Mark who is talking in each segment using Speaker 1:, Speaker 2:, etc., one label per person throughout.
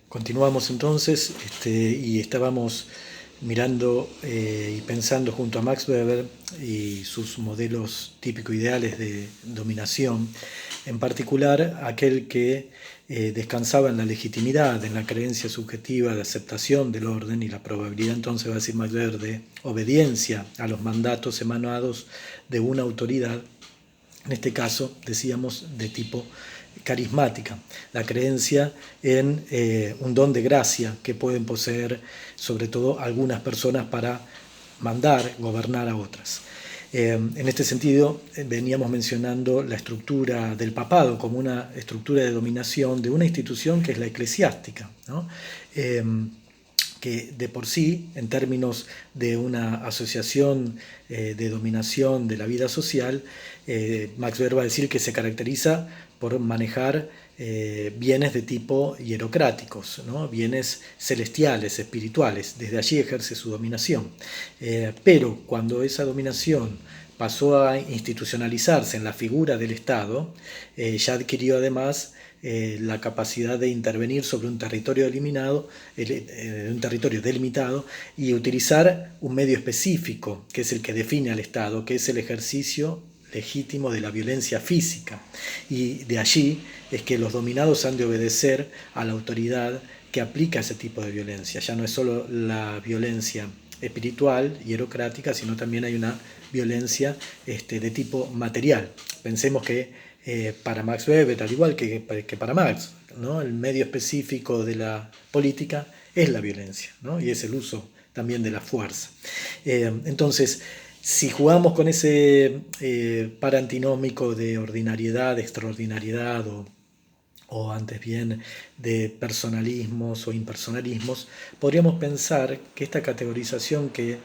Speaker 1: Continuamos entonces y estábamos mirando y pensando junto a Max Weber y sus modelos típico ideales de dominación, en particular aquel que descansaba en la legitimidad, en la creencia subjetiva de aceptación del orden y la probabilidad, entonces va a decir Max Weber, de obediencia a los mandatos emanados de una autoridad, en este caso decíamos de tipo carismática, la creencia en un don de gracia que pueden poseer sobre todo algunas personas para mandar, gobernar a otras. En este sentido, veníamos mencionando la estructura del papado como una estructura de dominación de una institución que es la eclesiástica, ¿no? Que de por sí, en términos de una asociación de dominación de la vida social, Max Weber va a decir que se caracteriza por manejar bienes de tipo hierocráticos, ¿no? Bienes celestiales, espirituales. Desde allí ejerce su dominación. Pero cuando esa dominación pasó a institucionalizarse en la figura del Estado, ya adquirió además la capacidad de intervenir sobre un territorio un territorio delimitado y utilizar un medio específico, que es el que define al Estado, que es el ejercicio legítimo de la violencia física. Y de allí es que los dominados han de obedecer a la autoridad que aplica ese tipo de violencia. Ya no es solo la violencia espiritual, hierocrática, sino también hay una violencia de tipo material. Pensemos que para Max Weber, al igual que para Marx, ¿no? El medio específico de la política es la violencia, ¿no? Y es el uso también de la fuerza. Entonces, si jugamos con ese par antinómico de ordinariedad, de extraordinariedad o antes bien de personalismos o impersonalismos, podríamos pensar que esta categorización que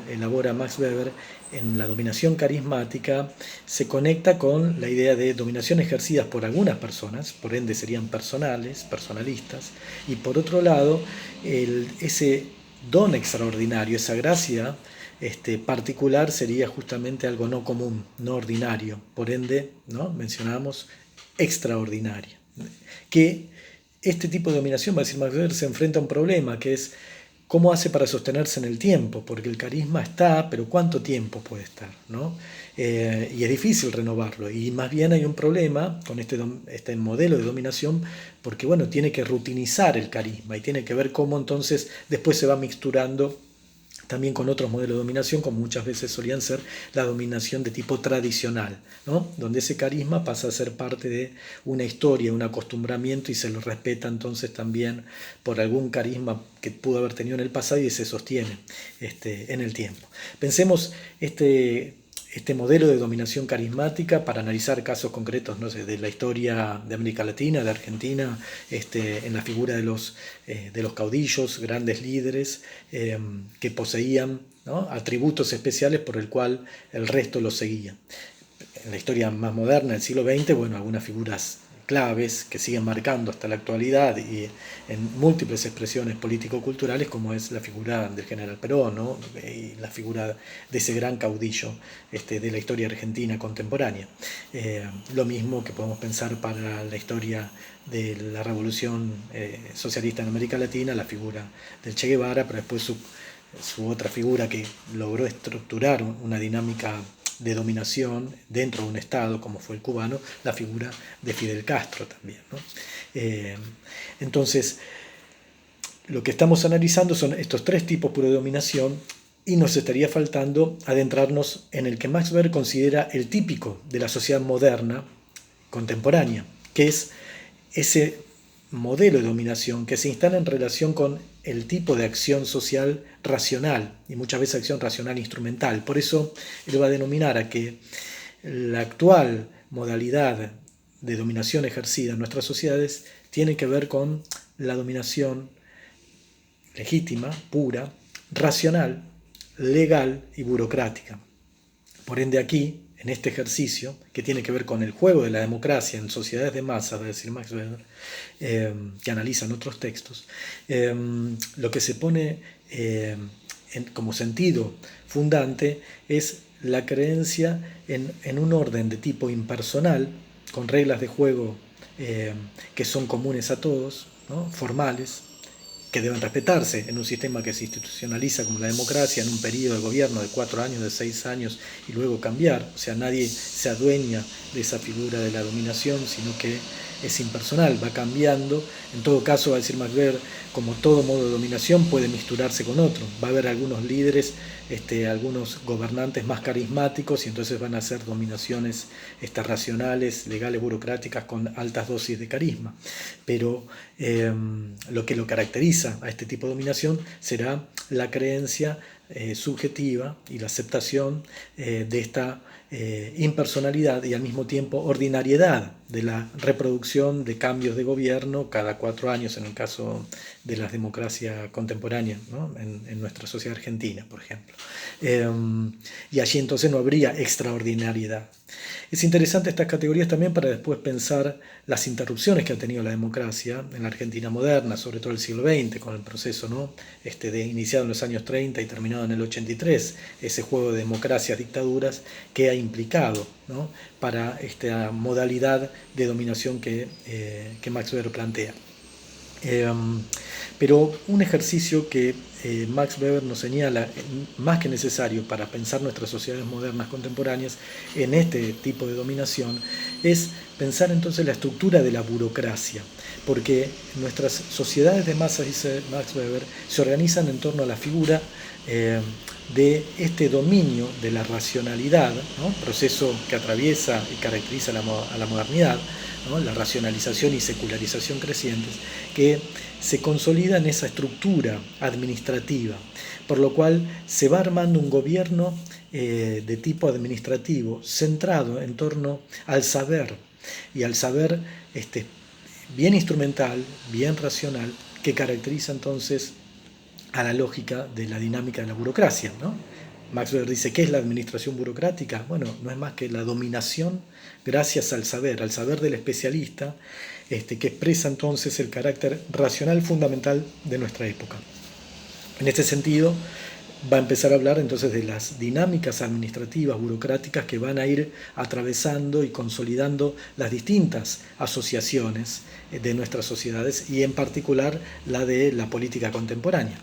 Speaker 1: elabora Max Weber en la dominación carismática se conecta con la idea de dominación ejercidas por algunas personas, por ende serían personales, personalistas, y por otro lado, ese don extraordinario, esa gracia particular sería justamente algo no común, no ordinario, por ende, ¿no? Mencionábamos extraordinaria. Que este tipo de dominación, va a decir Max Weber, se enfrenta a un problema, que es cómo hace para sostenerse en el tiempo, porque el carisma está, pero ¿cuánto tiempo puede estar? ¿No? Y es difícil renovarlo, y más bien hay un problema con este modelo de dominación, porque bueno, tiene que rutinizar el carisma y tiene que ver cómo entonces después se va mixturando también con otros modelos de dominación, como muchas veces solían ser la dominación de tipo tradicional, ¿no? Donde ese carisma pasa a ser parte de una historia, un acostumbramiento y se lo respeta entonces también por algún carisma que pudo haber tenido en el pasado y se sostiene en el tiempo. Pensemos este modelo de dominación carismática para analizar casos concretos, no sé, de la historia de América Latina, de Argentina, en la figura de los caudillos, grandes líderes que poseían, ¿no? Atributos especiales por el cual el resto los seguía. En la historia más moderna del siglo XX, bueno, algunas figuras claves que siguen marcando hasta la actualidad y en múltiples expresiones político-culturales, como es la figura del general Perón, ¿no? Y la figura de ese gran caudillo de la historia argentina contemporánea. Lo mismo que podemos pensar para la historia de la revolución socialista en América Latina, la figura del Che Guevara, pero después su otra figura que logró estructurar una dinámica de dominación dentro de un Estado como fue el cubano, la figura de Fidel Castro también, ¿no? Entonces, lo que estamos analizando son estos tres tipos de dominación y nos estaría faltando adentrarnos en el que Max Weber considera el típico de la sociedad moderna contemporánea, que es ese modelo de dominación que se instala en relación con el tipo de acción social racional y muchas veces acción racional instrumental. Por eso él va a denominar a que la actual modalidad de dominación ejercida en nuestras sociedades tiene que ver con la dominación legítima, pura, racional, legal y burocrática. Por ende aquí, en este ejercicio, que tiene que ver con el juego de la democracia en sociedades de masa, va a decir Max Weber, que analizan otros textos, lo que se pone como sentido fundante es la creencia en un orden de tipo impersonal, con reglas de juego que son comunes a todos, ¿no? Formales, que deben respetarse en un sistema que se institucionaliza como la democracia en un periodo de gobierno de 4 años, de 6 años y luego cambiar. O sea, nadie se adueña de esa figura de la dominación, sino que es impersonal, va cambiando. En todo caso, va a decir Max Weber, como todo modo de dominación puede misturarse con otro. Va a haber algunos líderes, algunos gobernantes más carismáticos y entonces van a ser dominaciones racionales, legales, burocráticas con altas dosis de carisma. Pero lo que lo caracteriza a este tipo de dominación será la creencia subjetiva y la aceptación de esta impersonalidad y al mismo tiempo ordinariedad de la reproducción de cambios de gobierno cada 4 años en el caso de la democracia contemporánea, ¿no? en nuestra sociedad argentina, por ejemplo. Y allí entonces no habría extraordinariedad. Es interesante estas categorías también para después pensar las interrupciones que ha tenido la democracia en la Argentina moderna, sobre todo el siglo XX, con el proceso, ¿no? Iniciado en los años 30 y terminado en el 83, ese juego de democracias, dictaduras que ha implicado, ¿no? Para esta modalidad de dominación que Max Weber plantea. Pero un ejercicio que Max Weber nos señala más que necesario para pensar nuestras sociedades modernas contemporáneas en este tipo de dominación es pensar entonces la estructura de la burocracia, porque nuestras sociedades de masas, dice Max Weber, se organizan en torno a la figura de este dominio de la racionalidad, ¿no? Proceso que atraviesa y caracteriza a la modernidad, ¿no? La racionalización y secularización crecientes, que se consolida en esa estructura administrativa, por lo cual se va armando un gobierno de tipo administrativo centrado en torno al saber, y al saber bien instrumental, bien racional, que caracteriza entonces a la lógica de la dinámica de la burocracia, ¿no? Max Weber dice, ¿qué es la administración burocrática? Bueno, no es más que la dominación gracias al saber del especialista, que expresa entonces el carácter racional fundamental de nuestra época. En este sentido, va a empezar a hablar entonces de las dinámicas administrativas, burocráticas que van a ir atravesando y consolidando las distintas asociaciones de nuestras sociedades y en particular la de la política contemporánea.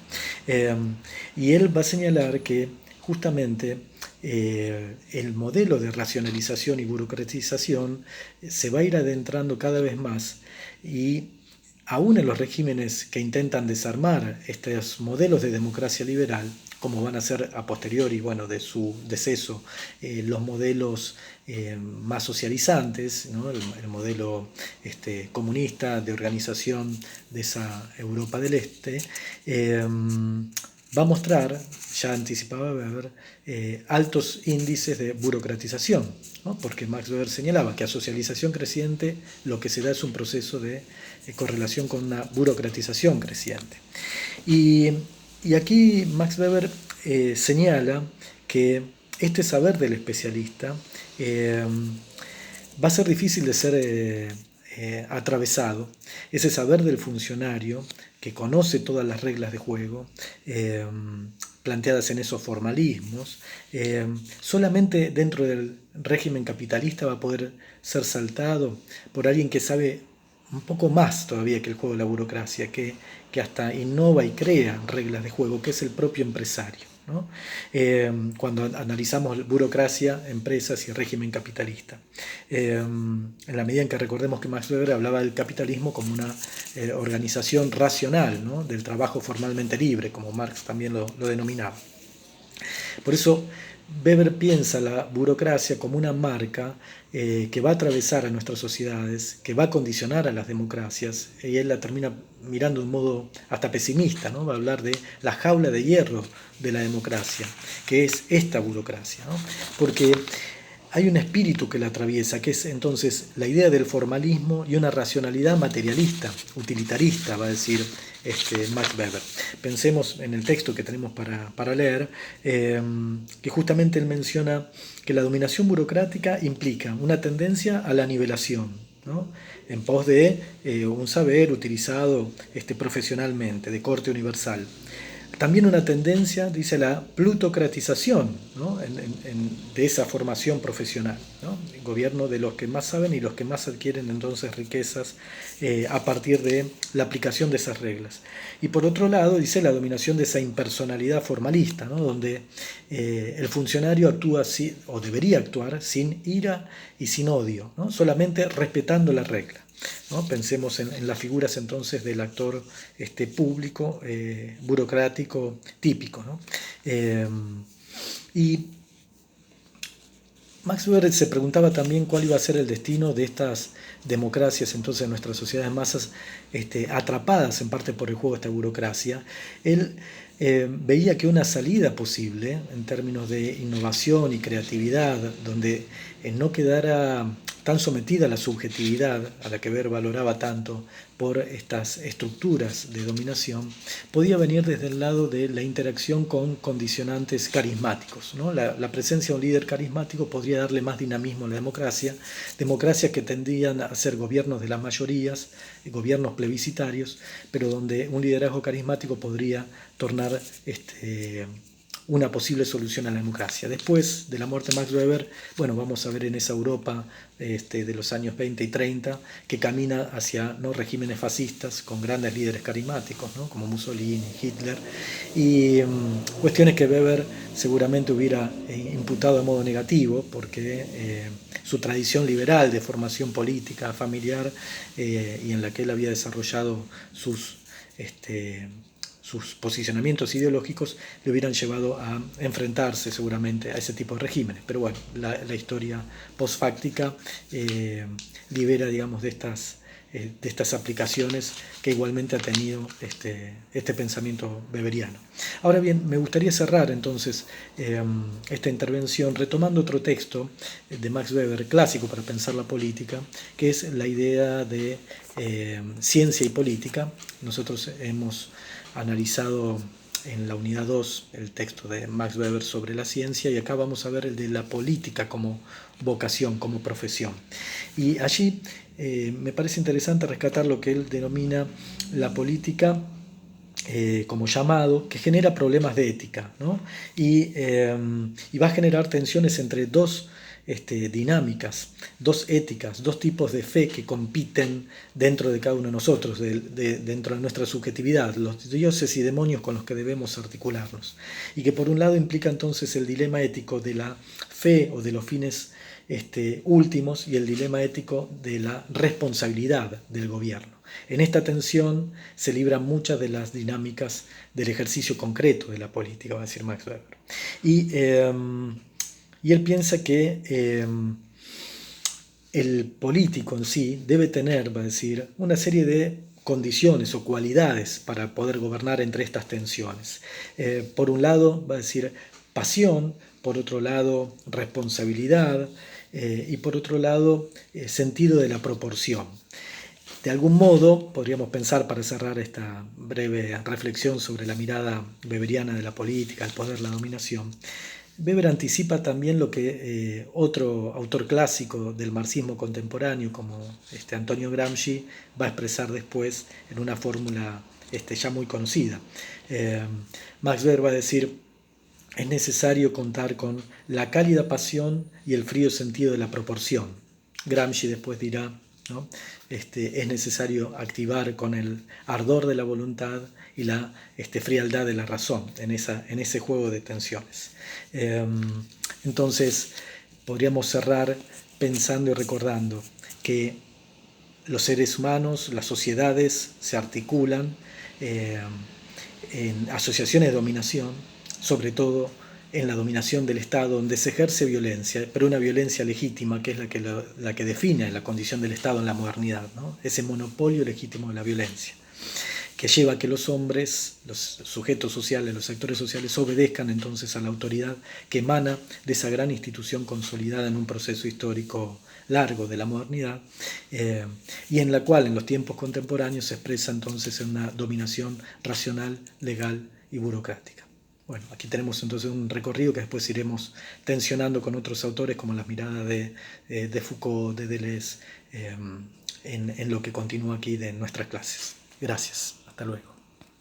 Speaker 1: Y él va a señalar que justamente el modelo de racionalización y burocratización se va a ir adentrando cada vez más y aún en los regímenes que intentan desarmar estos modelos de democracia liberal, como van a ser a posteriori, bueno, de su deceso, los modelos más socializantes, ¿no? el modelo comunista de organización de esa Europa del Este, va a mostrar, ya anticipaba Weber, altos índices de burocratización, ¿no? Porque Max Weber señalaba que a socialización creciente lo que se da es un proceso de correlación con una burocratización creciente. Y aquí Max Weber señala que este saber del especialista va a ser difícil de ser atravesado. Ese saber del funcionario que conoce todas las reglas de juego planteadas en esos formalismos, solamente dentro del régimen capitalista va a poder ser saltado por alguien que sabe un poco más todavía que el juego de la burocracia, que hasta innova y crea reglas de juego, que es el propio empresario, ¿no? Cuando analizamos burocracia, empresas y régimen capitalista. En la medida en que recordemos que Max Weber hablaba del capitalismo como una organización racional, ¿no? Del trabajo formalmente libre, como Marx también lo denominaba. Por eso Weber piensa la burocracia como una marca que va a atravesar a nuestras sociedades, que va a condicionar a las democracias, y él la termina mirando de un modo hasta pesimista, ¿no? Va a hablar de la jaula de hierro de la democracia, que es esta burocracia, ¿no? Porque hay un espíritu que la atraviesa, que es entonces la idea del formalismo y una racionalidad materialista, utilitarista, va a decir Max Weber. Pensemos en el texto que tenemos para leer, que justamente él menciona que la dominación burocrática implica una tendencia a la nivelación, ¿no? En pos de un saber utilizado profesionalmente, de corte universal, También una tendencia, dice, a la plutocratización, ¿no? De esa formación profesional, ¿no? El gobierno de los que más saben y los que más adquieren entonces riquezas a partir de la aplicación de esas reglas. Y por otro lado, dice, la dominación de esa impersonalidad formalista, ¿no? Donde el funcionario actúa o debería actuar sin ira y sin odio, ¿no? Solamente respetando la regla, ¿no? Pensemos en las figuras entonces del actor público, burocrático, típico, ¿no? Y Max Weber se preguntaba también cuál iba a ser el destino de estas democracias, entonces nuestras sociedades masas atrapadas en parte por el juego de esta burocracia. Él veía que una salida posible en términos de innovación y creatividad, donde no quedara tan sometida a la subjetividad, a la que Weber valoraba tanto por estas estructuras de dominación, podía venir desde el lado de la interacción con condicionantes carismáticos, ¿no? La presencia de un líder carismático podría darle más dinamismo a la democracia, democracias que tendían a ser gobiernos de las mayorías, gobiernos plebiscitarios, pero donde un liderazgo carismático podría tornar una posible solución a la democracia. Después de la muerte de Max Weber, bueno, vamos a ver en esa Europa de los años 20 y 30 que camina hacia, ¿no?, regímenes fascistas con grandes líderes carismáticos, ¿no?, como Mussolini, Hitler, y cuestiones que Weber seguramente hubiera imputado de modo negativo, porque su tradición liberal de formación política, familiar, y en la que él había desarrollado sus posicionamientos ideológicos le hubieran llevado a enfrentarse seguramente a ese tipo de regímenes. Pero bueno, la historia postfáctica libera, digamos, de estas aplicaciones que igualmente ha tenido este pensamiento weberiano. Ahora bien, me gustaría cerrar entonces esta intervención retomando otro texto de Max Weber, clásico para pensar la política, que es la idea de ciencia y política. Nosotros hemos analizado en la unidad 2 el texto de Max Weber sobre la ciencia, y acá vamos a ver el de la política como vocación, como profesión. Y allí me parece interesante rescatar lo que él denomina la política como llamado, que genera problemas de ética, ¿no? Y va a generar tensiones entre dos dinámicas, dos éticas, dos tipos de fe que compiten dentro de cada uno de nosotros, dentro de nuestra subjetividad, los dioses y demonios con los que debemos articularnos. Y que por un lado implica entonces el dilema ético de la fe o de los fines últimos, y el dilema ético de la responsabilidad del gobierno. En esta tensión se libran muchas de las dinámicas del ejercicio concreto de la política, va a decir Max Weber. Y él piensa que el político en sí debe tener, va a decir, una serie de condiciones o cualidades para poder gobernar entre estas tensiones. Por un lado, va a decir, pasión; por otro lado, responsabilidad; y por otro lado, sentido de la proporción. De algún modo, podríamos pensar, para cerrar esta breve reflexión sobre la mirada weberiana de la política, el poder, la dominación, Weber anticipa también lo que otro autor clásico del marxismo contemporáneo, como Antonio Gramsci, va a expresar después en una fórmula ya muy conocida. Max Weber va a decir: es necesario contar con la cálida pasión y el frío sentido de la proporción. Gramsci después dirá, ¿no?, es necesario activar con el ardor de la voluntad y la frialdad de la razón en ese juego de tensiones. Entonces podríamos cerrar pensando y recordando que los seres humanos, las sociedades, se articulan en asociaciones de dominación, sobre todo en la dominación del Estado, donde se ejerce violencia, pero una violencia legítima, que es la que define la condición del Estado en la modernidad, ¿no? Ese monopolio legítimo de la violencia, que lleva a que los hombres, los sujetos sociales, los sectores sociales, obedezcan entonces a la autoridad que emana de esa gran institución consolidada en un proceso histórico largo de la modernidad, y en la cual en los tiempos contemporáneos se expresa entonces en una dominación racional, legal y burocrática. Bueno, aquí tenemos entonces un recorrido que después iremos tensionando con otros autores, como las miradas de Foucault, de Deleuze, en lo que continúa aquí de nuestras clases. Gracias. Hasta luego.